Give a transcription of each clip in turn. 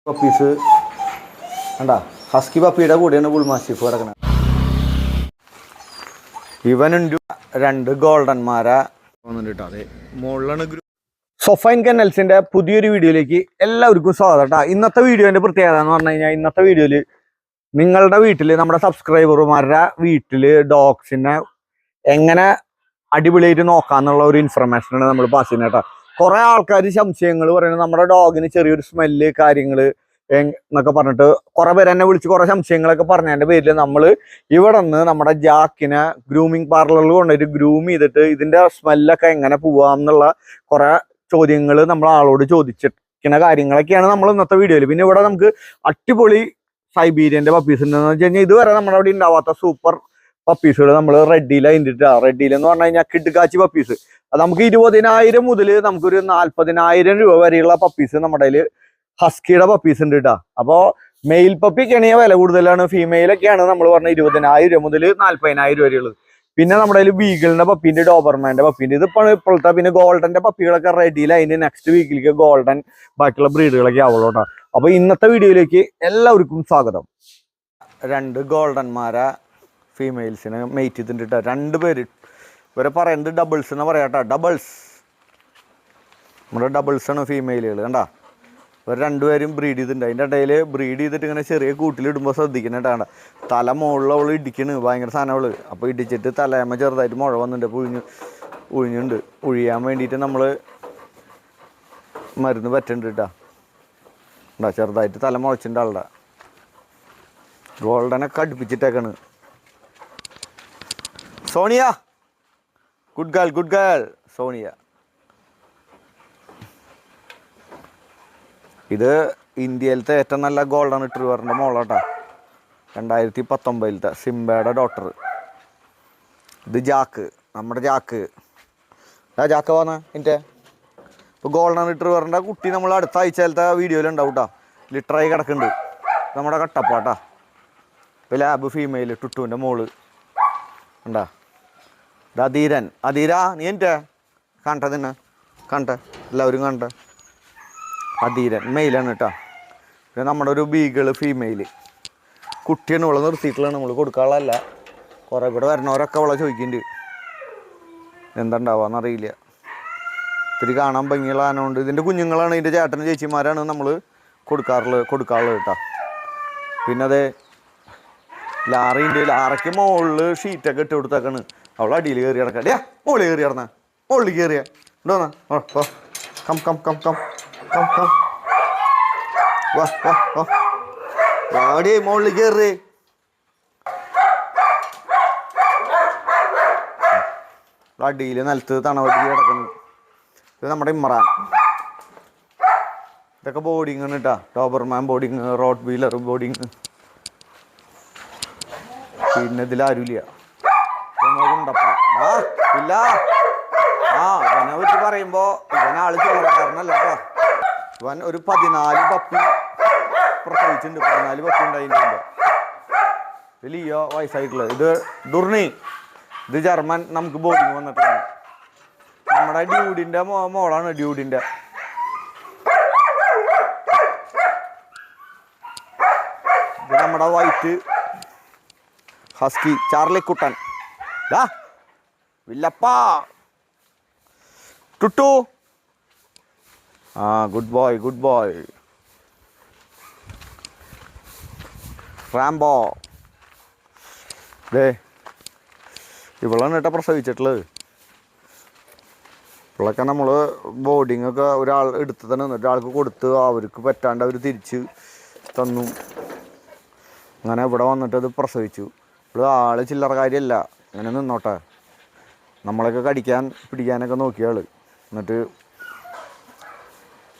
Puppies കണ്ടാ husky പപ്പിയുടെ കൂടെയാണ് bull mastiff കിടക്കുന്നത്. ഇവനുണ്ട് രണ്ട് ഗോൾഡന്മാരാ വന്നിട്ട് അതെ മുകളിലാണ്. സൊഫൈൻ കെന്നൽസിന്റെ പുതിയൊരു വീഡിയോയിലേക്ക് എല്ലാവർക്കും സ്വാഗതം കേട്ടോ. ഇന്നത്തെ വീഡിയോന്റെ പ്രത്യേകത എന്ന് പറഞ്ഞു കഴിഞ്ഞാൽ ഇന്നത്തെ വീഡിയോയിൽ നിങ്ങളുടെ വീട്ടിൽ നമ്മുടെ സബ്സ്ക്രൈബർമാരുടെ വീട്ടിൽ ഡോഗ്സിനെ എങ്ങനെ അടിപൊളിയായിട്ട് നോക്കാന്നുള്ള ഒരു ഇൻഫർമേഷനാണ് നമ്മൾ പാസ് ചെയ്യുന്നത് കേട്ടോ. കുറെ ആൾക്കാർ സംശയങ്ങൾ പറയുന്നത് നമ്മുടെ ഡോഗിന് ചെറിയൊരു സ്മെല്ല് കാര്യങ്ങൾ എന്നൊക്കെ പറഞ്ഞിട്ട് കുറെ പേര് എന്നെ വിളിച്ച് കുറെ സംശയങ്ങളൊക്കെ പറഞ്ഞതിന്റെ പേരിൽ നമ്മൾ ഇവിടെ നിന്ന് നമ്മുടെ ജാക്കിനെ ഗ്രൂമിങ് പാർലറിൽ കൊണ്ടുപോയിട്ട് ഗ്രൂം ചെയ്തിട്ട് ഇതിന്റെ സ്മെല്ലൊക്കെ എങ്ങനെ പോവാം എന്നുള്ള കുറെ ചോദ്യങ്ങൾ നമ്മൾ ആളോട് ചോദിച്ചിരിക്കുന്ന കാര്യങ്ങളൊക്കെയാണ് നമ്മൾ ഇന്നത്തെ വീഡിയോയിൽ. പിന്നെ ഇവിടെ നമുക്ക് അടിപൊളി സൈബീരിയന്റെ പപ്പീസ് ഉണ്ടെന്ന് വെച്ച് കഴിഞ്ഞാൽ ഇതുവരെ നമ്മുടെ അവിടെ ഉണ്ടാവാത്ത സൂപ്പർ പപ്പീസുകൾ നമ്മൾ റെഡിയിൽ അതിൻ്റെ റെഡിയിൽ എന്ന് പറഞ്ഞു കഴിഞ്ഞാൽ കിഡ്കാച്ചി പപ്പീസ്. അത് നമുക്ക് 20,000 മുതൽ നമുക്കൊരു 40,000 രൂപ വരെയുള്ള പപ്പീസ് നമ്മുടെ കയ്യിൽ ഹസ്കിയുടെ പപ്പീസ് ഉണ്ട് കേട്ടോ. അപ്പോൾ മെയിൽ പപ്പിക്കാണെങ്കിൽ വില കൂടുതലാണ്, ഫീമെയിലൊക്കെയാണ് നമ്മൾ പറഞ്ഞ 20,000 മുതൽ 40,000 വരെയുള്ളത്. പിന്നെ നമ്മുടെ കയ്യിൽ ബീഗിളിന്റെ പപ്പീൻ്റെ ഡോബർമാൻ്റെ പപ്പീൻ്റെ ഇതിപ്പോൾ ഇപ്പോഴത്തെ പിന്നെ ഗോൾഡന്റെ പപ്പികളൊക്കെ റെഡിയിൽ അതിന് നെക്സ്റ്റ് വീക്കിലേക്ക് ഗോൾഡൻ ബാക്കിയുള്ള ബ്രീഡുകളൊക്കെ ആവുള്ളൂ കേട്ടോ. അപ്പോൾ ഇന്നത്തെ വീഡിയോയിലേക്ക് എല്ലാവർക്കും സ്വാഗതം. രണ്ട് ഗോൾഡന്മാരെ ഫീമെയിൽസിന് മെയ്റ്റ് ചെയ്തിട്ട് രണ്ട് പേര് ഇവരെ പറയുന്നത് ഡബിൾസ് എന്ന് പറയാട്ടോ. ഡബിൾസ് നമ്മുടെ ഡബിൾസാണ് ഫീമെയിലുകൾ കണ്ടാ. ഇവർ രണ്ടുപേരും ബ്രീഡ് ചെയ്തിട്ടുണ്ട്. അതിൻ്റെ ഇടയിൽ ബ്രീഡ് ചെയ്തിട്ട് ഇങ്ങനെ ചെറിയ കൂട്ടിലിടുമ്പോൾ ശ്രദ്ധിക്കുന്നുണ്ടാണ്ട തല മുകളിൽ അവൾ ഇടിക്കണ് ഭയങ്കര സാധനം അവള്. അപ്പോൾ ഇടിച്ചിട്ട് തലയമ്മ ചെറുതായിട്ട് മുഴ വന്നിട്ടുണ്ട്, ഉഴിഞ്ഞുണ്ട്. ഉഴിയാൻ വേണ്ടിയിട്ട് നമ്മൾ മരുന്ന് പറ്റുന്നുണ്ട് കേട്ടോ. ഉണ്ടാ ചെറുതായിട്ട് തല മുളച്ചിട്ടുണ്ട് ആളുടെ. ഗോൾഡനൊക്കെ അടുപ്പിച്ചിട്ടേക്കാണ്. Sonia good girl Sonia. ഇത് ഇന്ത്യയിലത്തെ ഏറ്റവും നല്ല ഗോൾഡൻ റിട്രീവറിൻ്റെ മോളാട്ടാ. 2019 സിംബയുടെ ഡോട്ടർ. ഇത് ജാക്ക്, നമ്മുടെ ജാക്ക്. ജാക്ക വന്ന എൻ്റെ ഇപ്പോൾ ഗോൾഡൻ റിട്രീവറിൻ്റെ കുട്ടി നമ്മൾ അടുത്ത ആഴ്ചയിലത്തെ വീഡിയോയിലുണ്ടാവും കേട്ടോ. ലിറ്ററായി കിടക്കുന്നുണ്ട്. നമ്മുടെ കട്ടപ്പാട്ടാ. ഇപ്പോൾ ലാബ് ഫീമെയിൽ ടുട്ടുവിൻ്റെ മോള് ഉണ്ടാ. ഇത് അധീരൻ. അധീര നീ എൻ്റെ കണ്ട തന്നെ കണ്ട എല്ലാവരും കണ്ട. അധീരൻ മെയിലാണ് കേട്ടോ. പിന്നെ നമ്മുടെ ഒരു ബീഗിള് ഫീമെയില് കുട്ടിയാണ്. അവളെ നിർത്തിയിട്ടുള്ളത് നമ്മൾ കൊടുക്കാനുള്ളതല്ല. കുറേ കൂടെ വരണവരൊക്കെ അവളെ ചോദിക്കുന്നുണ്ട് എന്താണ്ടാവാന്നറിയില്ല. ഇത്തിരി കാണാൻ ഭംഗിയുള്ള ആനോണ്ട്. ഇതിൻ്റെ കുഞ്ഞുങ്ങളാണ്, ഇതിൻ്റെ ചേട്ടനും ചേച്ചിമാരാണ് നമ്മൾ കൊടുക്കാറുള്ളത് കേട്ടോ. പിന്നെ അതെ ലാറയ്ക്ക് മുകളിൽ ഷീറ്റൊക്കെ ഇട്ട് കൊടുത്തേക്കാണ്. അവൾ അടിയിൽ കയറി കിടക്കാം. ഡേ മുകളിൽ കയറി കിടന്ന മുകളിൽ കയറിയ ഉണ്ടോന്നാ come come come come come come വാ വാ വാ വാടിയേ മുകളിൽ കയറി. അടിയിൽ നിലത്ത് തണവട്ടി കിടക്കുന്നു. ഇത് നമ്മുടെ ഇമ്രാൻ. ഇതൊക്കെ ബോർഡിങ് ആണ് കേട്ടോ. Dobermann boarding, rottweiler boarding. പിന്നെ ഇതിലാരുമില്ല ഇല്ല. ഇവനെ പറ്റി പറയുമ്പോൾ ഇവനാള് ചില്ലറക്കാരനല്ല കേട്ടോ. ഇവൻ ഒരു 14 പപ്പി പ്രസവിച്ചിട്ടുണ്ട്. 14 പപ്പി ഉണ്ടായിട്ടുണ്ട്. ഇത് ലിയോ വയസ്സായിട്ടുള്ളത്. ഇത് ഡുർണി. ഇത് ജർമ്മൻ നമുക്ക് ബോർഡിങ് വന്നിട്ടാണ്. നമ്മുടെ ഡ്യൂഡിൻ്റെ മോളാണ്. ഡ്യൂഡിൻ്റെ ഇത് നമ്മുടെ വൈറ്റ് ഹസ്കി ചാർലിക്കുട്ടൻ. വില്ലപ്പാ ടുട്ടു. Good boy Rambo. ദേ ഇവളാണ് കേട്ടോ പ്രസവിച്ചിട്ടുള്ളത്. ഇവളൊക്കെ നമ്മൾ ബോർഡിങ്ങൊക്കെ ഒരാൾ എടുത്ത് തന്നെ ഒരാൾക്ക് കൊടുത്ത് അവർക്ക് പറ്റാണ്ട് അവർ തിരിച്ച് തന്നു. അങ്ങനെ ഇവിടെ വന്നിട്ട് അത് പ്രസവിച്ചു. ഇപ്പോൾ ആൾ ചില്ലറ കാര്യമല്ല. അങ്ങനെ നിന്നോട്ടെ. നമ്മളൊക്കെ കടിക്കാൻ പിടിക്കാനൊക്കെ നോക്കിയ ആൾ. എന്നിട്ട്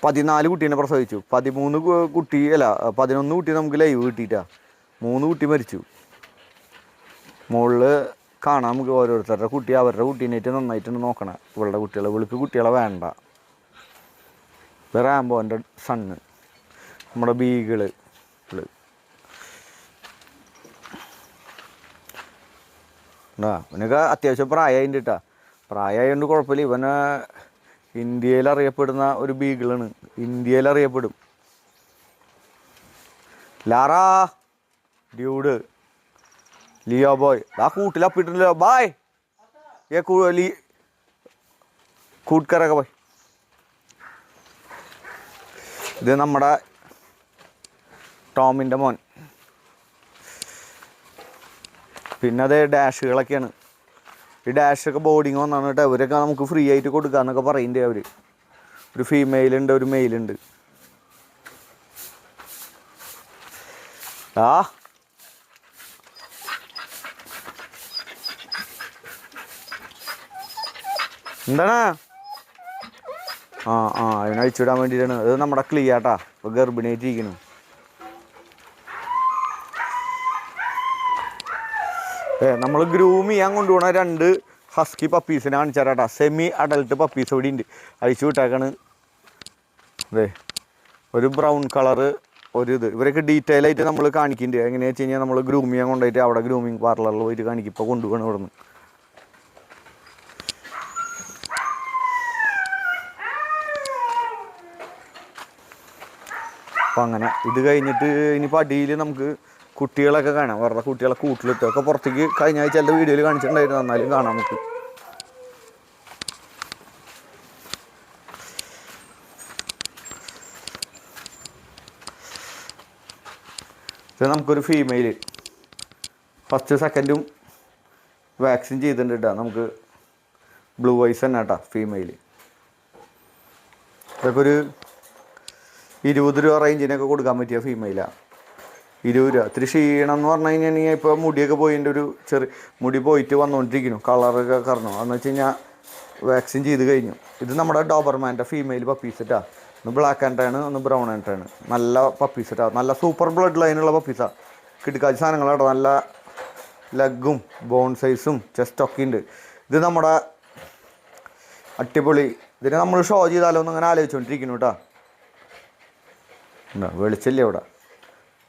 14 കുട്ടീനെ പ്രസവിച്ചു. 11 കുട്ടി നമുക്ക് ലൈവ് കിട്ടിയിട്ടാണ്. 3 കുട്ടി മരിച്ചു. മുകളിൽ കാണാം നമുക്ക് ഓരോരുത്തരുടെ കുട്ടി അവരുടെ കുട്ടീനായിട്ട് നന്നായിട്ടാണ് നോക്കണം. ഇവളുടെ കുട്ടികളെ ഇവൾക്ക് കുട്ടികളെ വേണ്ട. റാംബോൻ്റെ സണ്ണ് നമ്മുടെ ബീഗിള്. ഇവനൊക്കെ അത്യാവശ്യം പ്രായമായിട്ട് കേട്ടോ. പ്രായമായതുകൊണ്ട് കുഴപ്പമില്ല. ഇവനെ ഇന്ത്യയിൽ അറിയപ്പെടുന്ന ഒരു ബീഗിളാണ്. ഇന്ത്യയിൽ അറിയപ്പെടും. ലാറ ഡ്യൂഡ് ലിയോ ബോയ് ആ കൂട്ടിലപ്പിട്ടുണ്ടല്ലോ ബായ് ഏ കൂട്ടുകാരൊക്കെ പോയി. ഇത് നമ്മുടെ ടോമിൻ്റെ മോൻ. പിന്നെ അത് ഡാഷുകളൊക്കെയാണ്. ഈ ഡാഷൊക്കെ ബോർഡിങ് വന്നാണ് കേട്ടോ. ഇവരൊക്കെ നമുക്ക് ഫ്രീ ആയിട്ട് കൊടുക്കാമെന്നൊക്കെ പറയുന്നുണ്ട് അവർ. ഒരു ഫീമെയിലുണ്ട്, ഒരു മെയിലുണ്ട്. ആ എന്താണ്? അതിനെ അഴിച്ചിടാൻ വേണ്ടിയിട്ടാണ്. അത് നമ്മുടെ ക്ലിയാട്ടാ. ഇപ്പോൾ ഗർഭിണിയായിട്ടിരിക്കുന്നു. നമ്മൾ ഗ്രൂം ചെയ്യാൻ കൊണ്ടുപോകണ 2 ഹസ്കി പപ്പീസിനെ കാണിച്ചാറാട്ടാ. സെമി അഡൽട്ട് പപ്പീസ് ഇവിടെ ഉണ്ട്. അഴിച്ചു വിട്ടേക്കാണ്. അതെ, ഒരു ബ്രൗൺ കളറ് ഇത്. ഇവരൊക്കെ ഡീറ്റെയിൽ ആയിട്ട് നമ്മൾ കാണിക്കുന്നുണ്ട്. എങ്ങനെയാണെന്ന് വെച്ച് കഴിഞ്ഞാൽ നമ്മൾ ഗ്രൂം ചെയ്യാൻ കൊണ്ടുപോയിട്ട് അവിടെ ഗ്രൂമിങ് പാർലറിൽ പോയിട്ട് കാണിക്കും. ഇപ്പോൾ കൊണ്ടുപോകണം ഇവിടെ നിന്ന്. അപ്പം അങ്ങനെ ഇത് കഴിഞ്ഞിട്ട് ഇനിയിപ്പോൾ അടിയിൽ നമുക്ക് കുട്ടികളൊക്കെ കാണാം. വെറുതെ കുട്ടികളെ കൂട്ടിലിട്ടൊക്കെ പുറത്തേക്ക് കഴിഞ്ഞ ആഴ്ച എൻ്റെ വീഡിയോയിൽ കാണിച്ചിട്ടുണ്ടായിരുന്നു. എന്നാലും കാണാം നമുക്ക്. ഇത് നമുക്കൊരു ഫീമെയിൽ ഫസ്റ്റ് സെക്കൻഡും വാക്സിൻ ചെയ്തിട്ടുണ്ട് കേട്ടോ. നമുക്ക് ബ്ലൂ ഐസ് തന്നെ കേട്ടോ ഫീമെയിൽ. ഇതൊക്കെ ഒരു 20 രൂപ റേഞ്ചിനൊക്കെ കൊടുക്കാൻ പറ്റിയ ഫീമെയിലാണ്. 20 രൂപ. ഇത്തിരി ക്ഷീണം എന്ന് പറഞ്ഞു കഴിഞ്ഞാൽ ഇപ്പോൾ മുടിയൊക്കെ പോയിൻ്റെ ഒരു മുടി പോയിട്ട് വന്നുകൊണ്ടിരിക്കുന്നു. കളറൊക്കെ കറന്നു. എന്ന് വെച്ച് കഴിഞ്ഞാൽ വാക്സിൻ ചെയ്ത് കഴിഞ്ഞു. ഇത് നമ്മുടെ ഡോബർമാൻ്റെ ഫീമെയിൽ പപ്പീസ് കേട്ടോ. ഒന്ന് ബ്ലാക്ക് ആൻഡ് ആണ്, ഒന്ന് ബ്രൗൺ ആൻഡ് ആണ്. നല്ല പപ്പീസ് കേട്ടോ. നല്ല സൂപ്പർ ബ്ലഡ് ലൈനുള്ള പപ്പീസാണ്. കിടക്കാച്ച സാധനങ്ങളാട്ടോ. നല്ല ലെഗും ബോൺ സൈസും ചെസ്റ്റൊക്കെ ഉണ്ട്. ഇത് നമ്മുടെ അടിപൊളി. ഇതിനെ നമ്മൾ ഷോ ചെയ്താലോ എന്ന് അങ്ങനെ ആലോചിച്ചുകൊണ്ടിരിക്കുന്നു കേട്ടോ. വെളിച്ചല്ലേ ഇവിടെ.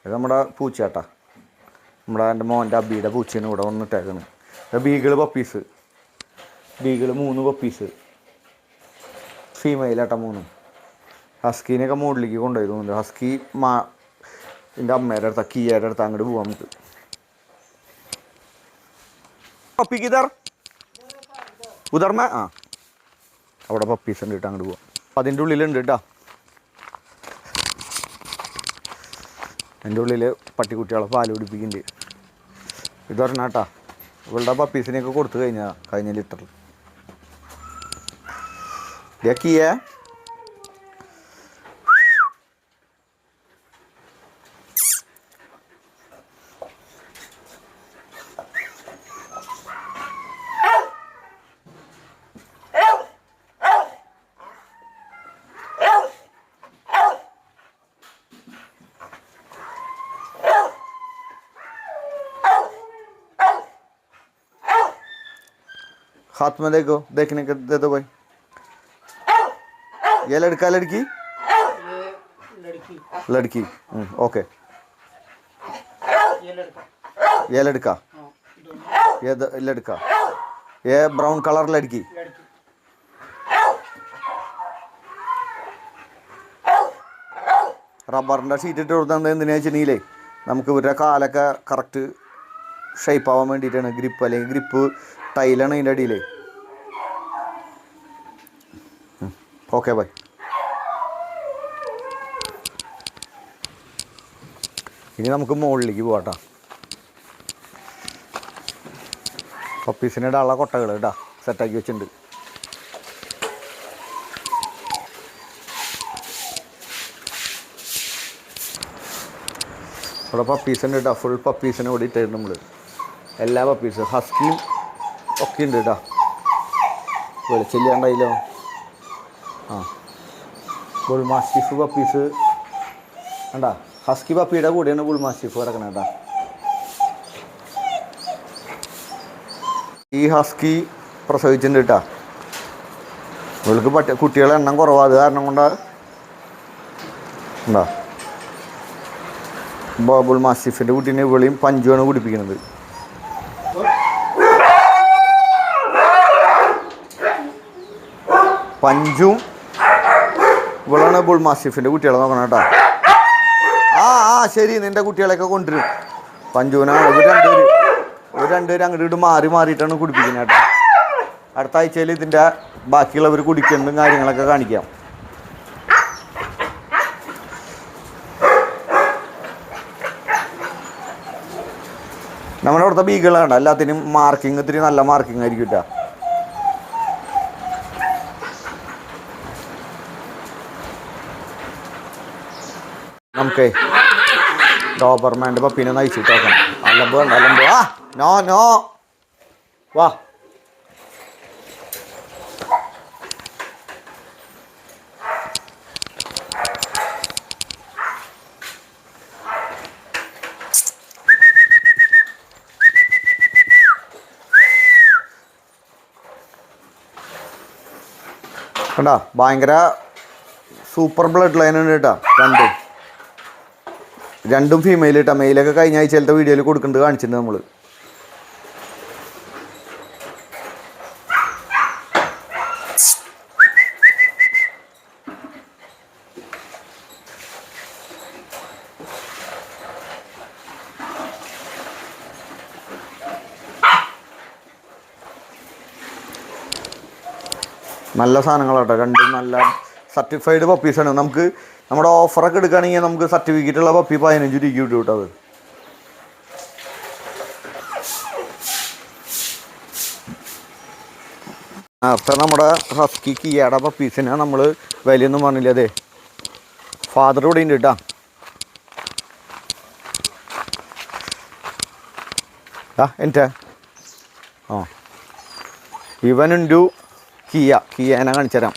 ഇത് നമ്മുടെ പൂച്ചയാട്ടാ. എൻ്റെ മോൻ്റെ അബിയുടെ പൂച്ചയാണ് ഇവിടെ വന്നിട്ടേക്കുന്നത്. Beagle puppies. ബീഗിള് 3 പപ്പീസ് ഫീമെയിലാട്ടാ 3. ഹസ്കീനെയൊക്കെ മുകളിലേക്ക് കൊണ്ടുപോയി തോന്നുന്നുണ്ട്. ഹസ്കി എൻ്റെ അമ്മയുടെ അടുത്ത കീയുടെ അടുത്ത് അങ്ങോട്ട് പോകാൻ നമുക്ക്. പപ്പിക്ക് ഉദർമ അവിടെ പപ്പീസ് ഉണ്ട് കേട്ടോ. അങ്ങോട്ട് പോവാം. അപ്പം അതിൻ്റെ ഉള്ളിലുണ്ട് കേട്ടോ. എൻ്റെ ഉള്ളിൽ പട്ടിക്കുട്ടികളെ പാല് പിടിപ്പിക്കുന്നുണ്ട്. ഇത് പറഞ്ഞാൽ കേട്ടോ ഇവളുടെ പപ്പീസിനെയൊക്കെ കൊടുത്തു കഴിഞ്ഞ ലിറ്ററിൽ. ഇതൊക്കെയേ हाथ में देखो, देखने के दे दो भाई. ये लड़का लड़की? लड़की. ओके. ये लड़का. ये लड़का. ये ब्राउन कलर लड़की. റബ്ബറിൻ്റെ ഷീറ്റ് ഇട്ട് കൊടുത്താൽ എന്തിനാ വെച്ചിട്ടുണ്ടെങ്കിലേ നമുക്ക് ഇവരുടെ കാലൊക്കെ കറക്റ്റ് ഷേപ്പ് ആവാൻ വേണ്ടിയിട്ടാണ്. ഗ്രിപ്പ് അല്ലെങ്കിൽ ഗ്രിപ്പ് ടൈലാണ് അതിൻ്റെ അടിയിലേ. Okay bye. ഇനി നമുക്ക് മുകളിലേക്ക് പോകാട്ടോ. പപ്പീസിന് ഇടാനുള്ള കൊട്ടകൾ കേട്ടോ സെറ്റാക്കി വെച്ചിട്ടുണ്ട്. ഇവിടെ പപ്പീസുണ്ട് കേട്ടോ. ഫുൾ പപ്പീസിനെ ഇവിടെ ഇട്ടായിരുന്നു നമ്മൾ. എല്ലാ പപ്പീസും ഹസ്കിയും ഒക്കെ ഉണ്ട് കേട്ടോ. വെളിച്ചില്ലാണ്ടായില്ലോ. ബുൾ മാസ്റ്റിഫ് പപ്പീസ് കണ്ടാ. ഹസ്കി പപ്പിയുടെ കൂടെയാണ് ബുൾ മാസ്റ്റിഫ് കിടക്കണത് കേട്ടോ. ഈ ഹസ്കി പ്രസവിച്ചിട്ടുണ്ട് കേട്ടോ. ഇവൾക്ക് കുട്ടികളുടെ എണ്ണം കുറവാണ്. അത് കാരണം കൊണ്ട് എന്താ ബുൾ മാസ്റ്റിഫിൻ്റെ കുട്ടീനെ ഇവളെയും പഞ്ചുമാണ് കുടിപ്പിക്കുന്നത്. പഞ്ചും ഇവളാണ് ബുൾ മാസ്റ്റിഫിൻ്റെ കുട്ടികളെ നോക്കണം കേട്ടോ. ആ ശരി, നിന്റെ കുട്ടികളെയൊക്കെ കൊണ്ടുവരും. പഞ്ചൂന ഒരു രണ്ടുപേരും അങ്ങോട്ട് മാറി മാറിയിട്ടാണ് കുടിപ്പിക്കുന്നത് കേട്ടോ. അടുത്ത ആഴ്ചയിൽ ഇതിൻ്റെ ബാക്കിയുള്ളവർ കുടിക്കുന്നതും കാര്യങ്ങളൊക്കെ കാണിക്കാം. നമ്മുടെ അവിടുത്തെ ബീഗുകളാണ് എല്ലാത്തിനും മാർക്കിങ് ഇത്തിരി നല്ല മാർക്കിങ് ആയിരിക്കും കേട്ടോ. നമുക്കേ ഡോബർമാൻ്റെ പപ്പീനെ നയിച്ചിട്ട് നോക്കണം. അല്ലമ്പോ നോ നോ വാ. കണ്ടാ ഭയങ്കര സൂപ്പർ ബ്ലഡ് ലൈൻ ഉണ്ട് കേട്ടോ. രണ്ടും ഫീമെയിൽ കേട്ടോ. മെയിലൊക്കെ കഴിഞ്ഞ ആഴ്ചയിലത്തെ വീഡിയോയിൽ കൊടുക്കുന്നത് കാണിച്ചിട്ടുണ്ട് നമ്മൾ. നല്ല സാധനങ്ങളാട്ടോ, രണ്ടും നല്ല സർട്ടിഫൈഡ് പപ്പീസാണ്. നമുക്ക് നമ്മുടെ ഓഫറൊക്കെ എടുക്കുകയാണെങ്കിൽ നമുക്ക് സർട്ടിഫിക്കറ്റുള്ള പപ്പി 15 രൂപയ്ക്ക് കിട്ടും കേട്ടോ. അത് നേരത്തെ നമ്മുടെ ഹസ്കി കിയാടെ പപ്പീസിനെ നമ്മൾ വിലയൊന്നും പറഞ്ഞില്ല. അതെ ഫാദർ ഇവിടെ ഉണ്ട് കേട്ടോ. എൻ്റെ ഇവനുണ്ടു കിയേനെ കാണിച്ചു തരാം.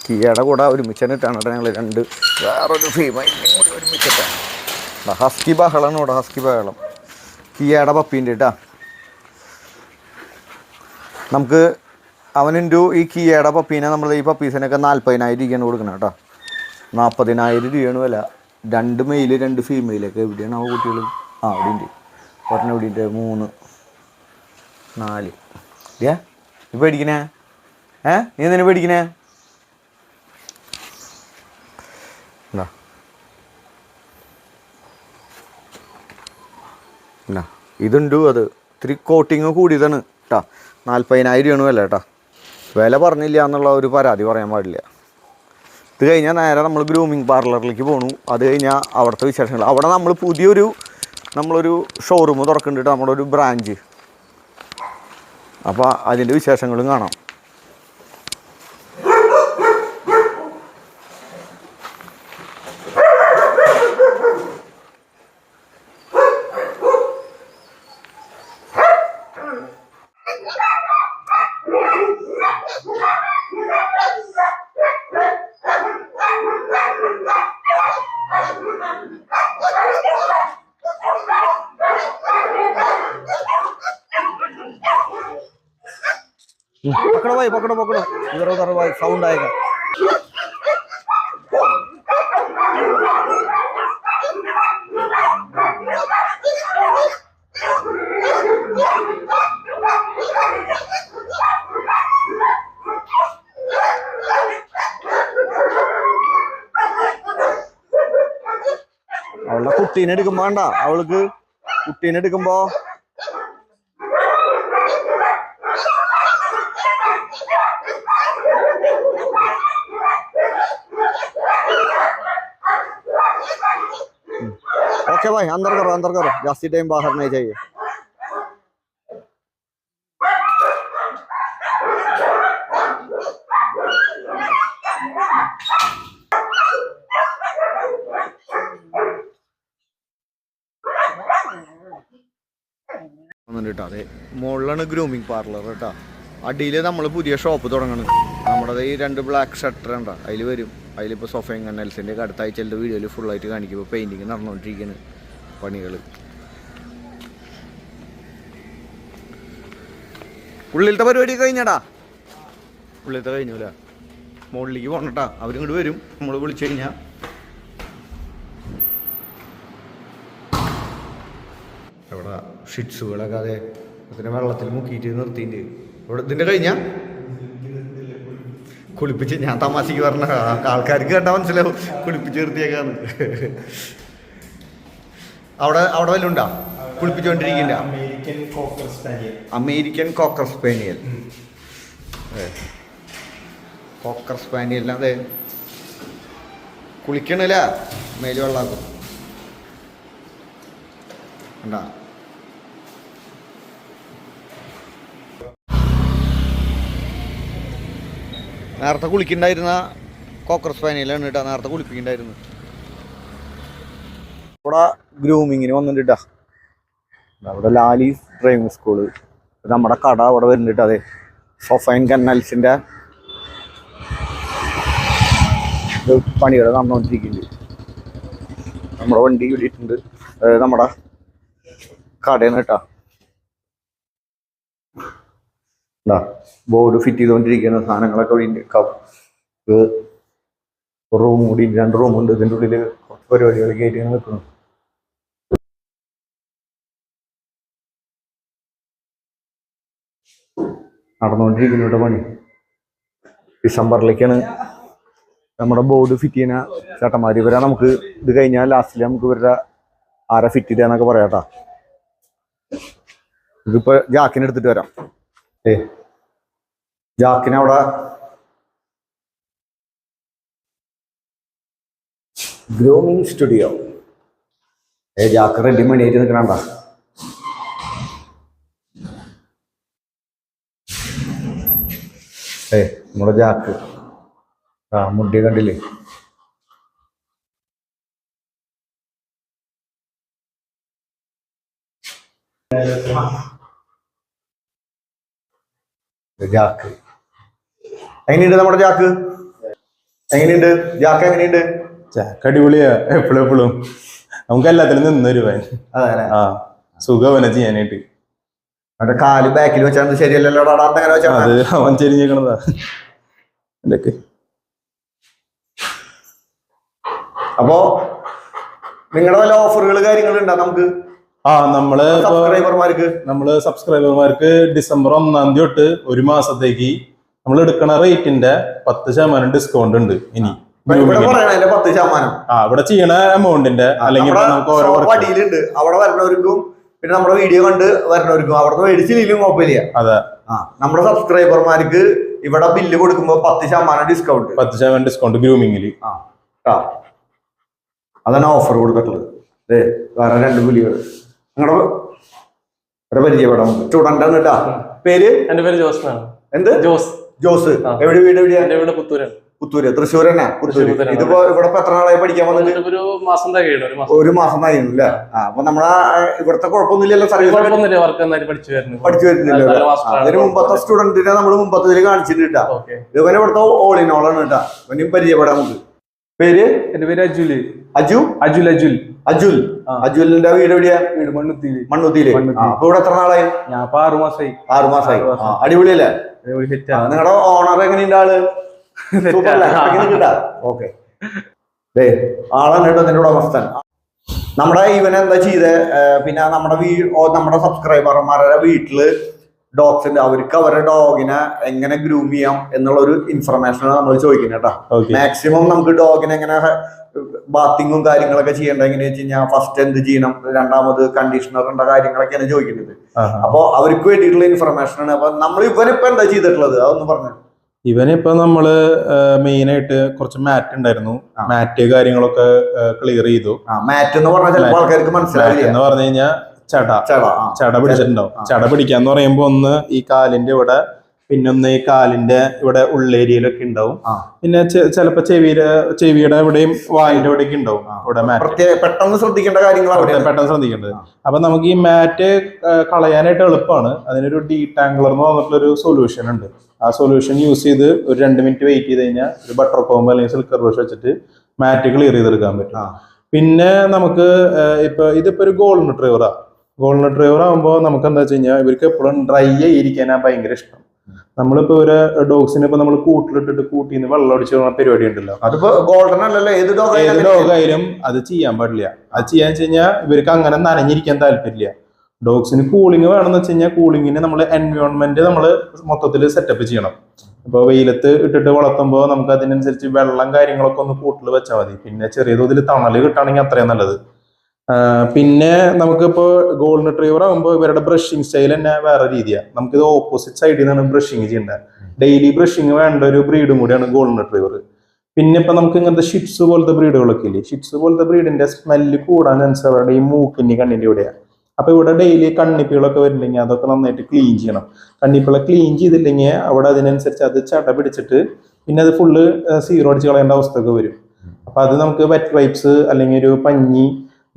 കിയയുടെ കൂടെ ഒരുമിച്ചിട്ടാണ് കേട്ടോ ഞങ്ങൾ രണ്ട് വേറൊരു ഫീമെയിലും കൂടി ഒരുമിച്ചിട്ടാണ്. ഹസ്കി ബഹളമാണ് ഇവിടെ, ഹസ്കി ബഹളം. കിയയുടെ പപ്പീൻ്റെ കേട്ടോ. നമുക്ക് അവനുണ്ടു ഈ കിയയുടെ പപ്പീനെ നമ്മൾ ഈ പപ്പീസിനൊക്കെ 40,000 രൂപയാണ് കൊടുക്കണം കേട്ടോ. 40,000 രൂപയാണ് വില. 2 മെയിൽ 2 ഫീമെയിലൊക്കെ. എവിടെയാണ് ആ കുട്ടികൾ? അവിടെ ഉണ്ട് ഒരെണ്ണം. ഇവിടെ ഉണ്ട് 3 4. നീ പേടിക്കണേ? നീ എന്തിനാ പേടിക്കണേ? ഇതുണ്ട്. അത് ഇത്തിരി കോട്ടിങ് കൂടിയതാണ് കേട്ടോ. 40,000 രൂപയാണ് വില കേട്ടോ. വില പറഞ്ഞില്ല എന്നുള്ള ഒരു പരാതി പറയാൻ പാടില്ല. ഇത് കഴിഞ്ഞാൽ നേരെ നമ്മൾ ഗ്രൂമിങ് പാർലറിലേക്ക് പോകണു. അത് കഴിഞ്ഞാൽ അവിടുത്തെ വിശേഷങ്ങൾ. അവിടെ നമ്മൾ നമ്മളൊരു ഷോറൂം തുറക്കുന്നുണ്ട്, നമ്മുടെ ഒരു ബ്രാഞ്ച്. അപ്പോൾ അതിൻ്റെ വിശേഷങ്ങളും കാണാം. पकड़ो भाई, पकड़ो पकड़ो, इधर उधर भाई साउंड आएगा. അവളുടെ കുട്ടീനെ എടുക്കുമ്പോ വേണ്ട, അവൾക്ക് കുട്ടീനെ എടുക്കുമ്പോ ओके भाई, अंदर करो, जास्ती टाइम बाहर नहीं चाहिए. അതെ മുകളിലാണ് ഗ്രൂമിങ് പാർലർ കേട്ടോ. അടിയിൽ നമ്മൾ പുതിയ ഷോപ്പ് തുടങ്ങണം. നമ്മുടെ ഈ 2 ബ്ലാക്ക് ഷട്ടർ ഉണ്ടോ, അതിൽ വരും. അതിലിപ്പോൾ സോഫയും കന്നൽസിൻ്റെ ഒക്കെ അടുത്ത ആഴ്ചയിലെ വീഡിയോയിൽ ഫുള്ളായിട്ട് കാണിക്കും. ഇപ്പോൾ പെയിൻറ്റിങ് നടന്നുകൊണ്ടിരിക്കുകയാണ് പണികൾ. ഉള്ളിലത്തെ പരിപാടി കഴിഞ്ഞടാ, ഉള്ളിലത്തെ കഴിഞ്ഞൂല. മുകളിലേക്ക് പോകണട്ടാ, അവരിങ്ങോട്ട് വരും നമ്മൾ വിളിച്ചു കഴിഞ്ഞാൽ. എവിടെ ഷിറ്റ്സുകളൊക്കെ അതെ അതിനെ വെള്ളത്തിൽ മുക്കിയിട്ട് നിർത്തിയിട്ട് ഇവിടെ ഇതിൻ്റെ കഴിഞ്ഞാൽ കുളിപ്പിച്ച് ഞാൻ തമാശക്ക് പറഞ്ഞ ആൾക്കാർക്ക് കേട്ടാ മനസ്സിലാവും കുളിപ്പിച്ച് നിർത്തിയേക്കാന്ന്. അവിടെ വല്ലതും ഉണ്ടാ കുളിപ്പിച്ചുകൊണ്ടിരിക്കില്ല? American cocker spaniel. Cocker spaniel അതെ കുളിക്കണില്ല, മേല് വെള്ളാക്കും ഉണ്ടാ. നേരത്തെ കുളിക്കണ്ടായിരുന്ന കോക്കർ സ്പാനിയലാണ് കേട്ടോ, നേരത്തെ കുളിപ്പിക്കണ്ടായിരുന്നു. ഇവിടെ ഗ്രൂമിങ്ങിന് വന്നിട്ടാ. അവിടെ ലാലീസ് ഡ്രൈവിംഗ് സ്കൂള്, നമ്മുടെ കട അവിടെ വരുന്നുണ്ട്. അതെ സൊഫൈൻ കന്നൽസിൻ്റെ പണികൾ നടന്നുകൊണ്ടിരിക്കുന്നുണ്ട്. നമ്മുടെ വണ്ടി വിട്ടിട്ടുണ്ട്, അതായത് നമ്മുടെ കടയാണ് കേട്ടോ. ബോർഡ് ഫിറ്റ് ചെയ്തുകൊണ്ടിരിക്കുന്ന സാധനങ്ങളൊക്കെ ഇവിടെ റൂം കൂടി 2 റൂമുണ്ട്. ഇതിൻ്റെ ഉള്ളിൽ കുറച്ച് പരിപാടികൾ കയറ്റി നിൽക്കുന്നു. നടന്നുകൊണ്ടിരിക്കുന്ന പണി. ഡിസംബറിലേക്കാണ് നമ്മുടെ ബോർഡ് ഫിറ്റ് ചെയ്യുന്ന ചേട്ടന്മാർ. ഇവരാ നമുക്ക് ഇത് കഴിഞ്ഞാൽ ലാസ്റ്റിൽ നമുക്ക് ഇവരുടെ ആരാ ഫിറ്റ് ചെയ്താന്നൊക്കെ പറയാട്ടാ. ഇതിപ്പോ ജാക്കിനെ എടുത്തിട്ട് വരാം. ജാക്കിനവിടെ ഗ്രൂമിങ് സ്റ്റുഡിയോ. ജാക്ക് റെഡി മണിയായിട്ട് നിൽക്കണണ്ട. നമ്മുടെ ജാക്ക് മുടി കണ്ടില്ലേ? ജാക്ക് എങ്ങനെയുണ്ട്? നമ്മുടെ ജാക്ക് എങ്ങനെയുണ്ട്? ജാക്ക് എങ്ങനെയുണ്ട്? ചാക്ക് അടിപൊളിയാ. എപ്പോഴും നമുക്ക് എല്ലാത്തിനും നിന്നൊരു അതെ സുഖവനെ ചെയ്യാനായിട്ട്. അവന്റെ കാല് ബാക്കിൽ വെച്ചാൽ ശരിയല്ലല്ലോ. അത് അവൻ ചെരിഞ്ഞേക്കണതാ. ഇതൊക്കെ അപ്പോ നിങ്ങളുടെ വല്ല ഓഫറുകൾ കാര്യങ്ങളുണ്ടോ നമുക്ക്? സബ്സ്ക്രൈബർമാർക്ക് ഡിസംബർ 1 തൊട്ട് 1 മാസത്തേക്ക് നമ്മൾ എടുക്കണ റേറ്റിന്റെ 10% ഡിസ്കൗണ്ട് ഉണ്ട്. ഇനി ഇവിടെ ചെയ്യണ എമൗണ്ടിന്റെ അല്ലെങ്കിൽ വടിയിലുണ്ട്. അവിടെ വരണവർക്കും പിന്നെ നമ്മുടെ വീഡിയോ കണ്ട് വരണവർക്കും അവിടെ മേടിച്ചില്ലും കുഴപ്പമില്ല. അതെ, നമ്മുടെ സബ്സ്ക്രൈബർമാർക്ക് ഇവിടെ ബില്ല് കൊടുക്കുമ്പോ 10% ഡിസ്കൗണ്ട്. 10% ഡിസ്കൗണ്ട് ഗ്രൂമിങ്ങില്. അതാണ് ഓഫർ കൊടുത്തിട്ടുള്ളത്. വേറെ 2 പുലികൾ നിങ്ങളുടെ പരിചയപ്പെടാം. സ്റ്റുഡന്റ് ആണ് കേട്ടാ. പേര്? എന്റെ പേര് ജോസ്. എന്ത്? ജോസ്. എവിടെ വീട്? എവിടെയാ? വീട് പുത്തൂര്. തൃശ്ശൂർ തന്നെ. ഇതിപ്പോ ഇവിടെ എത്ര നാളായി പഠിക്കാൻ വന്നിട്ട്? 1 മാസം തികയുള്ളൂ. 1 മാസം കഴിയുന്നു അല്ലേ? അപ്പൊ നമ്മളെ ഇവിടുത്തെ കുഴപ്പമൊന്നുമില്ലല്ലോ. സർവീസ് പഠിച്ചു വരുന്നില്ലല്ലോ. അതിന് മുമ്പത്തെ സ്റ്റുഡന്റിനെ നമ്മൾ മുമ്പത്തെ കാണിച്ചിട്ട് ഇവനെ ഇവിടുത്തെ ഓൾ ഇൻ ഓൾ ആണ് കേട്ടാ. ഇവനും പരിചയപ്പെടാം നമുക്ക്. പേര്? എന്റെ പേര് അജുല്. അജുലിന്റെ വീട് എവിടെയാ? വീട് മണ്ണുത്തിയില്. അപ്പൊ ഇവിടെ എത്ര നാളായി? ഞാൻ 6 മാസമായി. 6 മാസമായി. അടിപൊളിയല്ലേ? നിങ്ങളുടെ ഓണർ എങ്ങനെയുണ്ട്? ആള് ഓക്കെ. ആളാണ് കേട്ടോ നിന്റെ ഉടമസ്ഥൻ. നമ്മുടെ ഇവനെന്താ ചെയ്തേ? പിന്നെ നമ്മുടെ സബ്സ്ക്രൈബർമാരുടെ വീട്ടില് ഡോഗ്സ് ഉണ്ട്. അവർക്ക് അവരുടെ ഡോഗിനെ എങ്ങനെ ഗ്രൂം ചെയ്യാം എന്നുള്ള ഒരു ഇൻഫർമേഷൻ നമ്മൾ ചോദിക്കുന്നത് കേട്ടോ. മാക്സിമം നമുക്ക് ഡോഗിനെ എങ്ങനെ ബാത്തിങ്ങും കാര്യങ്ങളൊക്കെ ചെയ്യേണ്ട എങ്ങനെയാ വെച്ച് കഴിഞ്ഞാൽ ഫസ്റ്റ് എന്ത് ചെയ്യണം, രണ്ടാമത് കണ്ടീഷണറിന്റെ കാര്യങ്ങളൊക്കെയാണ് ചോദിക്കുന്നത്. അപ്പൊ അവർക്ക് വേണ്ടിയിട്ടുള്ള ഇൻഫർമേഷൻ ആണ്. അപ്പൊ നമ്മൾ ഇവനിപ്പോ എന്താ ചെയ്തിട്ടുള്ളത് അതൊന്ന് പറഞ്ഞു. ഇവനിപ്പോ നമ്മള് മെയിൻ ആയിട്ട് കുറച്ച് മാറ്റ് ഉണ്ടായിരുന്നു. മാറ്റ് കാര്യങ്ങളൊക്കെ ക്ലിയർ ചെയ്തു. മാറ്റ് എന്ന് പറഞ്ഞാൽ ചിലപ്പോൾ ആൾക്കാർക്ക് മനസ്സിലായില്ല. എന്ന് പറഞ്ഞു കഴിഞ്ഞാൽ ചട പിടിച്ചിട്ടുണ്ടാവും. ചട പിടിക്കാന്ന് പറയുമ്പോ ഒന്ന് ഈ കാലിന്റെ ഇവിടെ, പിന്നെ ഒന്ന് ഈ കാലിന്റെ ഇവിടെ ഉള്ളേരിയയിലൊക്കെ ഉണ്ടാവും. പിന്നെ ചിലപ്പോ ചെവിയുടെ ഇവിടെയും വായിന്റെ ഇവിടെയൊക്കെ ഉണ്ടാവും. ഇവിടെ മാറ്റ് പെട്ടെന്ന് ശ്രദ്ധിക്കേണ്ട കാര്യങ്ങൾ പെട്ടെന്ന് ശ്രദ്ധിക്കേണ്ടത്. അപ്പൊ നമുക്ക് ഈ മാറ്റ് കളയാനായിട്ട് എളുപ്പമാണ്. അതിനൊരു ഡീടാംഗ്ലർ എന്ന് പറഞ്ഞിട്ടുള്ളൊരു സൊല്യൂഷൻ ഉണ്ട്. ആ സൊല്യൂഷൻ യൂസ് ചെയ്ത് ഒരു 2 മിനിറ്റ് വെയിറ്റ് ചെയ്ത് കഴിഞ്ഞാൽ ഒരു ബട്ടർ കോമ്പ് അല്ലെങ്കിൽ സിൽക്കർ ബ്രഷ് വെച്ചിട്ട് മാറ്റ് ക്ലിയർ ചെയ്തെടുക്കാൻ പറ്റും. പിന്നെ നമുക്ക് ഇതിപ്പോ ഒരു ഗോൾഡൻ റിട്രീവർ ആകുമ്പോൾ നമുക്ക് എന്താ വെച്ച് കഴിഞ്ഞാൽ ഇവർക്ക് എപ്പോഴും ഡ്രൈ ആയിരിക്കാനാ ഭയങ്കര ഇഷ്ടം. നമ്മളിപ്പോ ഒരു ഡോഗ്സിനെ ഇപ്പൊ നമ്മൾ കൂട്ടിലിട്ടിട്ട് കൂട്ടിന്ന് വെള്ളം അടിച്ചു പരിപാടി ഉണ്ടല്ലോ. അതിപ്പോ ഗോൾഡൻ അല്ലല്ലോ, ഏത് ഡോഗായാലും അത് ചെയ്യാൻ പാടില്ല. അത് ചെയ്യാന്ന് വെച്ച് കഴിഞ്ഞാൽ ഇവർക്ക് അങ്ങനെ നനഞ്ഞിരിക്കാൻ താല്പര്യമില്ല. ഡോഗ്സിന് കൂളിംഗ് വേണമെന്ന് വെച്ച് കഴിഞ്ഞാൽ കൂളിങ്ങിന് നമ്മൾ എൻവയോൺമെന്റ് നമ്മൾ മൊത്തത്തിൽ സെറ്റപ്പ് ചെയ്യണം. ഇപ്പോൾ വെയിലത്ത് ഇട്ടിട്ട് വളർത്തുമ്പോൾ നമുക്ക് അതിനനുസരിച്ച് വെള്ളം കാര്യങ്ങളൊക്കെ ഒന്ന് കൂട്ടിൽ വെച്ചാൽ മതി. പിന്നെ ചെറിയ തോതിൽ തണല് കിട്ടുകയാണെങ്കിൽ അത്രയും നല്ലത്. പിന്നെ നമുക്കിപ്പോൾ ഗോൾഡൻ റിട്രീവർ ആകുമ്പോൾ ഇവരുടെ ബ്രഷിങ് സ്റ്റൈൽ തന്നെ വേറെ രീതിയാണ്. നമുക്കിത് ഓപ്പോസിറ്റ് സൈഡിൽ നിന്നാണ് ബ്രഷിങ് ചെയ്യേണ്ടത്. ഡെയിലി ബ്രഷിങ് വേണ്ട ഒരു ബ്രീഡും കൂടിയാണ് ഗോൾഡൻ റിട്രീവർ. പിന്നെ ഇപ്പൊ നമുക്ക് ഇങ്ങനത്തെ ഷിറ്റ്സ് പോലത്തെ ബ്രീഡുകളൊക്കെ ഇല്ലേ, ഷിറ്റ്സ് പോലത്തെ ബ്രീഡിന്റെ സ്മെല്ല് കൂടാനനുസരിച്ച് അവരുടെ ഈ മൂക്കിന്റെ കണ്ണിന്റെ ഇവിടെയാണ്. അപ്പൊ ഇവിടെ ഡെയിലി കണ്ണിപ്പികളൊക്കെ വരുന്നുണ്ടെങ്കിൽ അതൊക്കെ നന്നായിട്ട് ക്ലീൻ ചെയ്യണം. കണ്ണിപ്പിളെ ക്ലീൻ ചെയ്തില്ലെങ്കിൽ അവിടെ അതിനനുസരിച്ച് അത് ചട പിടിച്ചിട്ട് പിന്നെ അത് ഫുള്ള് സീറോ അടിച്ച് കളയേണ്ട അവസ്ഥയൊക്കെ വരും. അപ്പൊ അത് നമുക്ക് വെറ്റ് വൈപ്സ് അല്ലെങ്കിൽ ഒരു പഞ്ഞി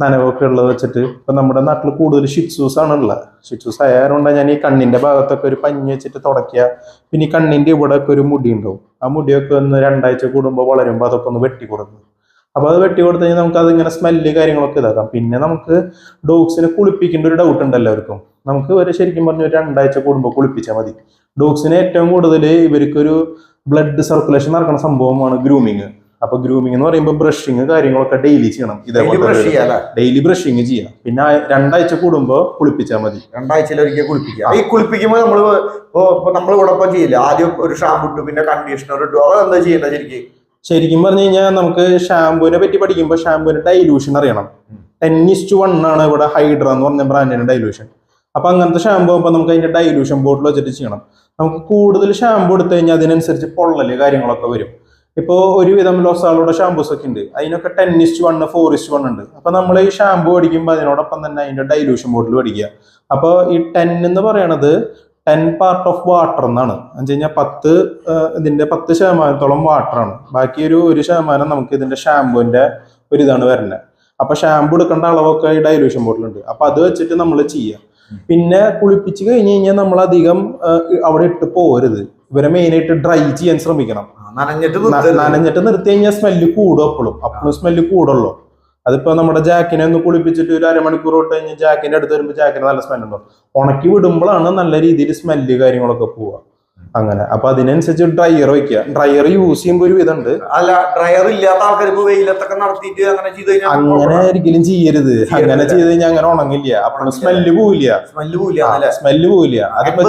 നനവൊക്കെ ഉള്ളത് വെച്ചിട്ട്, ഇപ്പൊ നമ്മുടെ നാട്ടിൽ കൂടുതൽ ഷിറ്റ്സൂസ് ആണ് ഉള്ളത്. ഷിറ്റ്സൂസ് ആയതുകൊണ്ട് ഞാൻ ഈ കണ്ണിന്റെ ഭാഗത്തൊക്കെ ഒരു പഞ്ഞി വെച്ചിട്ട് തുടയ്ക്കുക. പിന്നെ ഈ കണ്ണിന്റെ ഇവിടെ ഒക്കെ ഒരു മുടി ഉണ്ടാവും. ആ മുടിയൊക്കെ ഒന്ന് 2 ആഴ്ച കൂടുമ്പോൾ വളരുമ്പോൾ അതൊക്കെ ഒന്ന് വെട്ടി കൊടുക്കും. അപ്പൊ അത് വെട്ടി കൊടുത്തു കഴിഞ്ഞാൽ നമുക്ക് അതിങ്ങനെ സ്മെല്ല് കാര്യങ്ങളൊക്കെ ഇതാക്കാം. പിന്നെ നമുക്ക് ഡോഗ്സിനെ കുളിപ്പിക്കേണ്ട ഒരു ഡൗട്ട് ഉണ്ട് എല്ലാവർക്കും. നമുക്ക് ഒരു ശരിക്കും പറഞ്ഞ ഒരു 2 ആഴ്ച കൂടുമ്പോൾ കുളിപ്പിച്ചാൽ മതി. ഡോഗ്സിന് ഏറ്റവും കൂടുതൽ ഇവർക്കൊരു ബ്ലഡ് സർക്കുലേഷൻ നടക്കുന്ന സംഭവമാണ് ഗ്രൂമിങ്. അപ്പൊ ഗ്രൂമിങ് എന്ന് പറയുമ്പോൾ ബ്രഷിങ് കാര്യങ്ങളൊക്കെ ഡെയിലി ചെയ്യണം. ഇതേപോലെ ഡെയിലി ബ്രഷിങ് ചെയ്യാം. പിന്നെ 2 ആഴ്ച കൂടുമ്പോൾ കുളിപ്പിച്ചാൽ മതി. 2 ആഴ്ചയിലൊരിക്കൽ കുളിപ്പിക്കുക. ഈ കുളിപ്പിക്കുമ്പോൾ നമ്മൾ ഇവിടെ ചെയ്യില്ല, ആദ്യം ഒരു ഷാമ്പു ഇട്ടു പിന്നെ കണ്ടീഷണർ ഇട്ടു, അതെന്താ ചെയ്യേണ്ടത് ശരിക്കും പറഞ്ഞു കഴിഞ്ഞാൽ നമുക്ക് ഷാമ്പുവിനെ പറ്റി പഠിക്കുമ്പോൾ ഷാമ്പുവിന്റെ ഡൈലൂഷൻ അറിയണം. 10:1 ആണ് ഇവിടെ ഹൈഡ്ര എന്ന് പറഞ്ഞ ബ്രാൻഡിന്റെ ഡൈലൂഷൻ. അപ്പൊ അങ്ങനത്തെ ഷാമ്പു ആകുമ്പോൾ നമുക്ക് അതിന്റെ ഡൈലൂഷൻ ബോട്ടിൽ വെച്ചിട്ട് ചെയ്യണം. നമുക്ക് കൂടുതൽ ഷാമ്പു എടുത്തു കഴിഞ്ഞാൽ അതിനനുസരിച്ച് പൊള്ളല് കാര്യങ്ങളൊക്കെ വരും. ഇപ്പോൾ ഒരുവിധം ലോസാളുടെ ഷാമ്പൂസ് ഒക്കെ ഉണ്ട്, അതിനൊക്കെ 10:1 4:1 ഉണ്ട്. അപ്പൊ നമ്മൾ ഈ ഷാമ്പു മേടിക്കുമ്പോൾ അതിനോടൊപ്പം തന്നെ അതിന്റെ ഡൈലൂഷൻ ബോട്ടിൽ മേടിക്കുക. അപ്പോൾ ഈ 10 എന്ന് പറയണത് 10 പാർട്ട് ഓഫ് വാട്ടർ എന്നാണ്. എന്ന് വെച്ച് കഴിഞ്ഞാൽ ഇതിന്റെ 10% വാട്ടറാണ്. ബാക്കി ഒരു 1% നമുക്ക് ഇതിന്റെ ഷാമ്പുവിന്റെ ഒരു ഇതാണ് വരുന്നത്. അപ്പൊ ഷാമ്പു എടുക്കേണ്ട അളവൊക്കെ ഈ ഡൈലൂഷൻ ബോട്ടിലുണ്ട്. അപ്പൊ അത് വെച്ചിട്ട് നമ്മൾ ചെയ്യാം. പിന്നെ കുളിപ്പിച്ച് കഴിഞ്ഞ് കഴിഞ്ഞാൽ നമ്മൾ അധികം അവിടെ ഇട്ട് പോരുത്. ഇവരെ മെയിനായിട്ട് ഡ്രൈ ചെയ്യാൻ ശ്രമിക്കണം. നനഞ്ഞിട്ട് നിർത്തി കഴിഞ്ഞാൽ സ്മെല്ല് കൂടും. അപ്പോഴും സ്മെല്ല് കൂടുള്ളൂ. അതിപ്പോ നമ്മുടെ ജാക്കിനെ ഒന്ന് കുളിപ്പിച്ചിട്ട് ഒരു 1/2 മണിക്കൂർ തൊട്ട് കഴിഞ്ഞ് ജാക്കിന്റെ അടുത്ത് വരുമ്പോൾ ജാക്കിന് നല്ല സ്മെല്ലുണ്ടോ. ഉണക്കി വിടുമ്പോഴാണ് നല്ല രീതിയിൽ സ്മെല്ല് കാര്യങ്ങളൊക്കെ പോവുക. അങ്ങനെ അപ്പൊ അതിനനുസരിച്ച് ഡ്രയർ വെക്കുക. ഡ്രയർ യൂസ് ചെയ്യുമ്പോൾ ഒരു വിധമുണ്ട്. അല്ല, ഡ്രയർ ഇല്ലാത്ത ആൾക്കാർ ഇപ്പൊ വെയിലത്തൊക്കെ നടത്തിയിട്ട് അങ്ങനെ ചെയ്ത് കഴിഞ്ഞാൽ അങ്ങനെ ഒരിക്കലും ചെയ്യരുത്. അങ്ങനെ ചെയ്ത് കഴിഞ്ഞാൽ അങ്ങനെ ഉണങ്ങില്ല. അപ്പോൾ സ്മെല്ല് പോവില്ല. അതിപ്പോ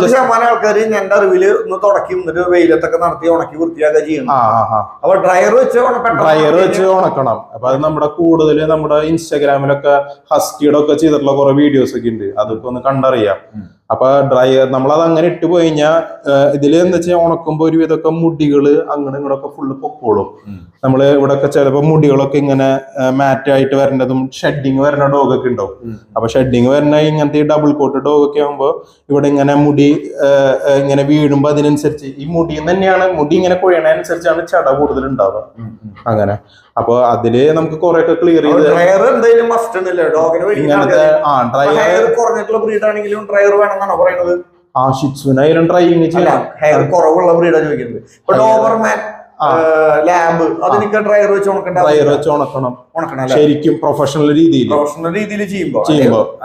ആൾക്കാർ എന്റെ അറിവില് ഒന്ന് തുടക്കി എന്നിട്ട് വെയിലത്തൊക്കെ നടത്തി ഉണക്കി വൃത്തിയാക്കുക ചെയ്യണം. അപ്പൊ ഡ്രയർ വെച്ച് ഉണക്കണം. അപ്പൊ അത് നമ്മുടെ കൂടുതൽ നമ്മുടെ ഇൻസ്റ്റാഗ്രാമിലൊക്കെ ഹസ്കിയുടെ ഒക്കെ ചെയ്തിട്ടുള്ള കുറെ വീഡിയോസ് ഒക്കെ ഉണ്ട്. അതൊക്കെ ഒന്ന് കണ്ടറിയാം. അപ്പൊ ഡ്രയർ നമ്മളത് അങ്ങനെ ഇട്ട് പോയി കഴിഞ്ഞാൽ ഇതില് എന്താ വെച്ചാൽ ഉണക്കുമ്പോ ഒരു വിധമൊക്കെ മുടികള് അങ്ങനെ ഇങ്ങോട്ടൊക്കെ ഫുള്ള് പൊക്കോളും. നമ്മള് ഇവിടെ ഒക്കെ ചിലപ്പോ മുടികളൊക്കെ ഇങ്ങനെ മാറ്റായിട്ട് വരേണ്ടതും ഷെഡിങ് വരുന്ന ഡോഗൊക്കെ ഉണ്ടാവും. അപ്പൊ ഷെഡിങ് വരുന്ന ഇങ്ങനത്തെ ഈ ഡബിൾ കോട്ട് ഡോഗൊക്കെ ആകുമ്പോ ഇവിടെ ഇങ്ങനെ മുടി ഇങ്ങനെ വീഴുമ്പോ അതിനനുസരിച്ച് ഈ മുടി തന്നെയാണ്, മുടി ഇങ്ങനെ കൊഴിയണനുസരിച്ചാണ് ചട കൂടുതൽ ഉണ്ടാവുക. അങ്ങനെ അപ്പൊ അതില് നമുക്ക് കുറെ ഒക്കെ ക്ലിയർ ചെയ്ത് ഷിറ്റ്സുനായാലും ഡ്രൈവിംഗ് ചെയ്യാം. ഹെയർ കുറവുള്ള ബ്രീഡാ ചോദിക്കുന്നത്. ഇപ്പൊ ഡോബർമാൻ ലാബ് അതിനൊക്കെ ഡ്രയർ വെച്ച് ഉണക്കണം ശരിക്കും പ്രൊഫഷണൽ രീതിയിൽ ചെയ്യുമ്പോ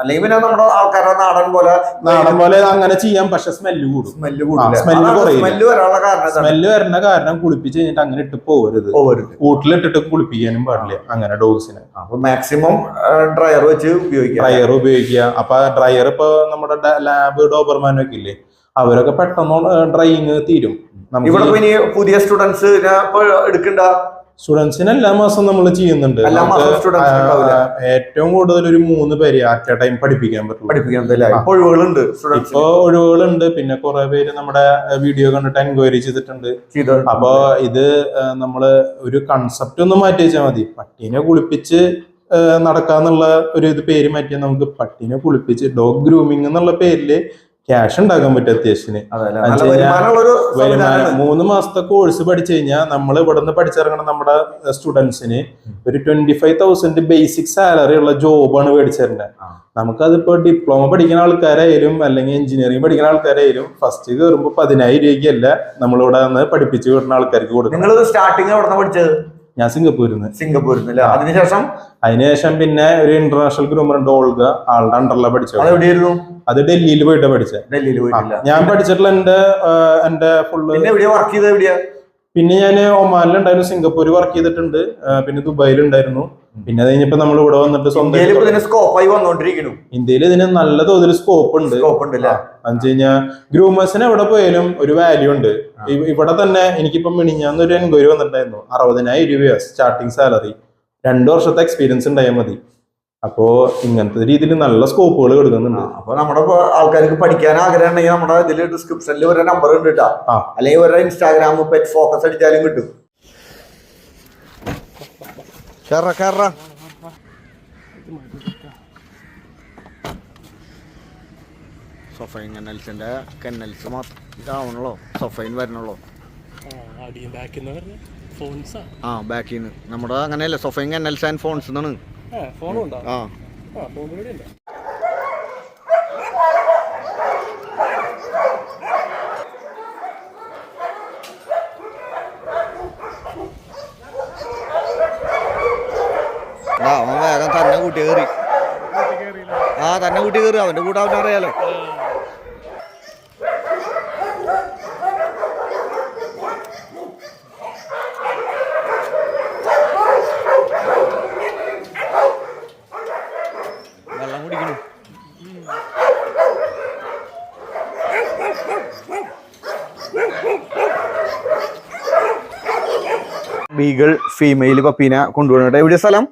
അല്ലെങ്കിൽ പിന്നെ നമ്മുടെ ആൾക്കാരുടെ നാടൻ പോലെ അങ്ങനെ ചെയ്യാം. പക്ഷെ സ്മെല്ല് കൂടും. സ്മെല്ല് വരുന്ന കാരണം കുളിപ്പിച്ച് കഴിഞ്ഞിട്ട് അങ്ങനെ ഇട്ട് പോകരുത്. കൂട്ടിലിട്ടിട്ട് കുളിപ്പിക്കാനും പാടില്ല അങ്ങനെ ഡോഗ്സിനെ. അപ്പൊ മാക്സിമം ഡ്രയർ വെച്ച് ഉപയോഗിക്കുക. അപ്പൊ ഡ്രയർ ഇപ്പൊ നമ്മുടെ ലാബ് ഡോബർമാനൊക്കെ ഇല്ലേ, അവരൊക്കെ പെട്ടെന്ന് ഡ്രൈയിങ് തീരും. ഇവിടെ പുതിയ സ്റ്റുഡൻസ് സ്റ്റുഡൻസിന് എല്ലാ മാസം നമ്മൾ ചെയ്യുന്നുണ്ട്. ഏറ്റവും കൂടുതൽ ഒരു 3 പേര് അറ്റ് എ ടൈം പഠിപ്പിക്കാൻ പറ്റും. ഇപ്പൊ ഒഴിവുകളുണ്ട്. പിന്നെ കുറെ പേര് നമ്മുടെ വീഡിയോ കണ്ടിട്ട് എൻക്വയറി ചെയ്തിട്ടുണ്ട്. അപ്പൊ ഇത് നമ്മള് ഒരു കൺസെപ്റ്റ് ഒന്ന് മാറ്റി വെച്ചാൽ മതി. പട്ടീനെ കുളിപ്പിച്ച് നടക്കാന്നുള്ള ഒരു പേര് മാറ്റിയാൽ നമുക്ക് പട്ടീനെ കുളിപ്പിച്ച് ഡോഗ് ഗ്രൂമിങ് എന്നുള്ള പേരില് ക്യാഷ് ഉണ്ടാക്കാൻ പറ്റും അത്യാവശ്യത്തിന്. വരുമാനം 3 മാസത്തെ കോഴ്സ് പഠിച്ചു കഴിഞ്ഞാൽ നമ്മൾ ഇവിടെ നിന്ന് പഠിച്ചിറങ്ങണം നമ്മുടെ സ്റ്റുഡൻസിന് ഒരു 25,000 ബേസിക് സാലറി ഉള്ള ജോബാണ് മേടിച്ചിരുന്നത്. നമുക്കതിപ്പോ ഡിപ്ലോമ പഠിക്കുന്ന ആൾക്കാരായാലും അല്ലെങ്കിൽ എഞ്ചിനീയറിംഗ് പഠിക്കുന്ന ആൾക്കാരായാലും ഫസ്റ്റ് കയറുമ്പോൾ 10,000 രൂപയ്ക്കല്ല നമ്മളിവിടെ നിന്ന് പഠിപ്പിച്ച് വിടുന്ന ആൾക്കാർക്ക് കൊടുക്കും. സ്റ്റാർട്ടിങ് എവിടെ പഠിച്ചത്? ഞാൻ സിംഗപ്പൂരിന്ന്. അതിനുശേഷം പിന്നെ ഒരു ഇന്റർനാഷണൽ ഗ്രൂമർ ഉണ്ട് ഓൾഗ, ആളുടെ അണ്ടറിലാണ് പഠിച്ചത്. അത് ഡൽഹിയിൽ പോയിട്ടാ പഠിച്ചത്. ഞാൻ പഠിച്ചിട്ടുള്ള എന്റെ ഫുള്ള് പിന്നെ ഞാൻ ഒമാനിലുണ്ടായിരുന്നു, സിംഗപ്പൂർ വർക്ക് ചെയ്തിട്ടുണ്ട്, പിന്നെ ദുബായിലുണ്ടായിരുന്നു. പിന്നെ അത് കഴിഞ്ഞപ്പോ നമ്മൾ ഇവിടെ വന്നിട്ട് സ്വന്തം സ്കോപ്പായി വന്നോണ്ടിരിക്കുന്നു. ഇന്ത്യയിൽ ഇതിന് നല്ല തോതിൽ സ്കോപ്പ് ഉണ്ട്. എന്ന് കഴിഞ്ഞാൽ ഗ്രൂമേഴ്സിന് എവിടെ പോയാലും ഒരു വാല്യൂ ഉണ്ട്. ഇവിടെ തന്നെ എനിക്കിപ്പോ മിനിഞ്ഞാന്നൊരു എൻക്വയറി വന്നിട്ടുണ്ടായിരുന്നു. 60,000 രൂപ സ്റ്റാർട്ടിങ് സാലറി, 2 വർഷത്തെ എക്സ്പീരിയൻസ് ഉണ്ടായാൽ മതി. അപ്പോ ഇങ്ങനത്തെ രീതിയിൽ നല്ല സ്കോപ്പുകൾ കൊടുക്കുന്നുണ്ട്. അപ്പൊ നമ്മുടെ ആൾക്കാർക്ക് പഠിക്കാൻ ആഗ്രഹം ഉണ്ടെങ്കിൽ നമ്മുടെ ഇതിൽ ഡിസ്ക്രിപ്ഷനിൽ ഒരു നമ്പർ ഉണ്ട് കേട്ടോ, അല്ലെങ്കിൽ ഒരു ഇൻസ്റ്റാഗ്രാം പെറ്റ് ഫോക്കസ് അടിച്ചാലും കിട്ടും. സൊഫൈൻ കെന്നൽസിന്റെ കെന്നൽസ് മാത്രം ഇതാവണല്ലോ, സൊഫൈൻ വരണല്ലോ. ബാക്കിൽ നിന്ന് നമ്മുടെ അങ്ങനെയല്ലേ, സൊഫൈൻ കെന്നൽസ് ആൻഡ് ഫോൺസ് എന്നാണ്. അവൻ വേഗം തന്നെ കൂട്ടി കയറി. തന്നെ കൂട്ടി കയറി, അവന്റെ കൂടെ അവനറിയാലോ. വെള്ളം കുടിക്കണു. ബീഗിൾ ഫീമെയിൽ പപ്പീനെ കൊണ്ടുപോകണ എവിടെ സ്ഥലം?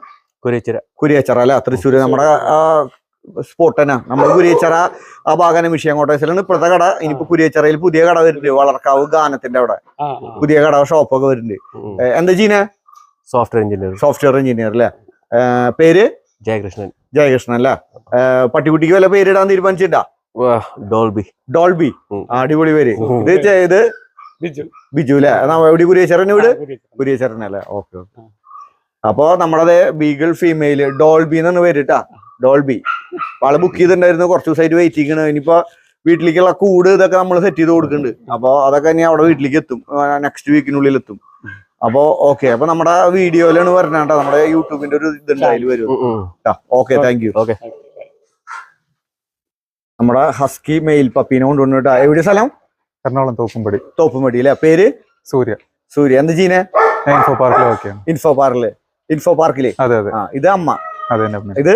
കുരിയച്ചിറ അല്ല, തൃശ്ശൂര്. നമ്മുടെ സ്പോട്ട് തന്നെ, നമ്മൾ കുരിയച്ചിറ ആ ഭാഗം വിഷയം കോട്ടേഴ്സിലാണ് ഇപ്പോഴത്തെ കട. ഇനിയിപ്പോ കുരിയച്ചിറയിൽ പുതിയ കട വരുന്നുണ്ട്, വളർക്കാവ് ഗാനത്തിന്റെ അവിടെ പുതിയ കട ഷോപ്പൊക്കെ വരുന്നുണ്ട്. എന്താ ജീന? സോഫ്റ്റ്വെയർ എഞ്ചിനീയർ അല്ലേ? പേര് ജയകൃഷ്ണൻ അല്ല? പട്ടിക്കുട്ടിക്ക് വല്ല പേരിടാൻ തീരുമാനിച്ചിട്ടാ? ഡോൾബി. അടിപൊളി പേര്. ഇത് ബിജു അല്ലേ? എവിടെ? കുരിയച്ചിറന് വീട്? കുരിയച്ചിറനല്ലേ? ഓക്കെ. അപ്പൊ നമ്മളത് ബീഗിൾ ഫീമെയിൽ ഡോൾബി എന്നാണ് പേരിട്ടാ, ഡോൾബി. ആള് ബുക്ക് ചെയ്തിട്ടുണ്ടായിരുന്നു, കുറച്ച് ദിവസമായിട്ട് വെയിറ്റ് ചെയ്യണം. ഇനിയിപ്പോ വീട്ടിലേക്കുള്ള കൂട് ഇതൊക്കെ നമ്മൾ സെറ്റ് ചെയ്ത് കൊടുക്കുന്നുണ്ട്. അപ്പൊ അതൊക്കെ ഇനി അവിടെ വീട്ടിലേക്ക് എത്തും, നെക്സ്റ്റ് വീക്കിനുള്ളിൽ എത്തും. അപ്പൊ ഓക്കെ, അപ്പൊ നമ്മുടെ വീഡിയോയിലാണ് വരണേട്ടോ, നമ്മുടെ യൂട്യൂബിന്റെ ഒരു ഇതുണ്ട്, അതിൽ വരും. Okay, thank you. നമ്മുടെ ഹസ്കി മെയിൽ പപ്പീനെ കൊണ്ടുവന്നിട്ടാ. എവിടെ സ്ഥലം? എറണാകുളം തോപ്പുംപടി അല്ലേ? പേര്? സൂര്യ. എന്ത് ജീനെ? ഇൻഫോ പാർക്കില്. ഇത് അമ്മ, ഇത്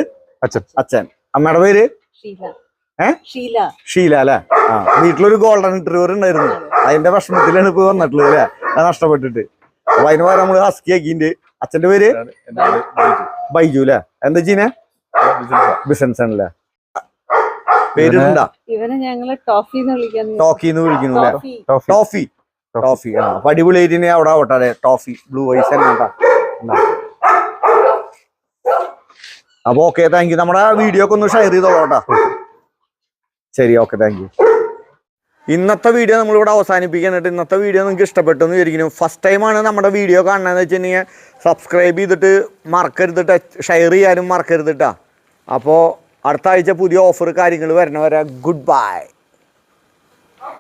അച്ഛൻ. അമ്മയുടെ പേര് ഷീല അല്ലെ? വീട്ടിലൊരു ഗോൾഡൻ റിട്രീവർ ഉണ്ടായിരുന്നു, അതിന്റെ വിഷമത്തിലാണ് ഇപ്പൊ വന്നിട്ടുള്ളത് അല്ലെ, അത് നഷ്ടപ്പെട്ടിട്ട്. അപ്പൊ അതിന് പകരം നമ്മള് ഹസ്കി ആക്കിണ്ട്. അച്ഛന്റെ പേര് ബൈജു അല്ലെ? എന്താ ജീനെ? ബിസിനസ് ആണല്ലേ? പേരുണ്ടാ? ടോക്കിന്ന് വിളിക്കുന്നു അല്ലെ? ടോഫി. അപ്പൊ അടിപൊളിയായിട്ട് അവിടെ ആവട്ടെ. ടോഫി ബ്ലൂ ഐസ് തന്നെ. അപ്പൊ ഓക്കെ, താങ്ക് യു. നമ്മുടെ വീഡിയോ ഒക്കെ ഒന്ന് ഷെയർ ചെയ്തോളാം. ശരി, ഓക്കെ, താങ്ക് യു. ഇന്നത്തെ വീഡിയോ നമ്മളിവിടെ അവസാനിപ്പിക്കാനായിട്ട്. ഇന്നത്തെ വീഡിയോ നിങ്ങൾക്ക് ഇഷ്ടപ്പെട്ടു എന്ന് വിചാരിക്കുന്നു. ഫസ്റ്റ് ടൈമാണ് നമ്മുടെ വീഡിയോ കാണുന്നതെന്ന് വെച്ചിട്ടുണ്ടെങ്കിൽ സബ്സ്ക്രൈബ് ചെയ്തിട്ട് മറക്കരുതിട്ട്, ഷെയർ ചെയ്യാനും മറക്കരുതിട്ടാ. അപ്പോൾ അടുത്ത ആഴ്ച പുതിയ ഓഫർ കാര്യങ്ങൾ വരണവരെ ഗുഡ് ബൈ.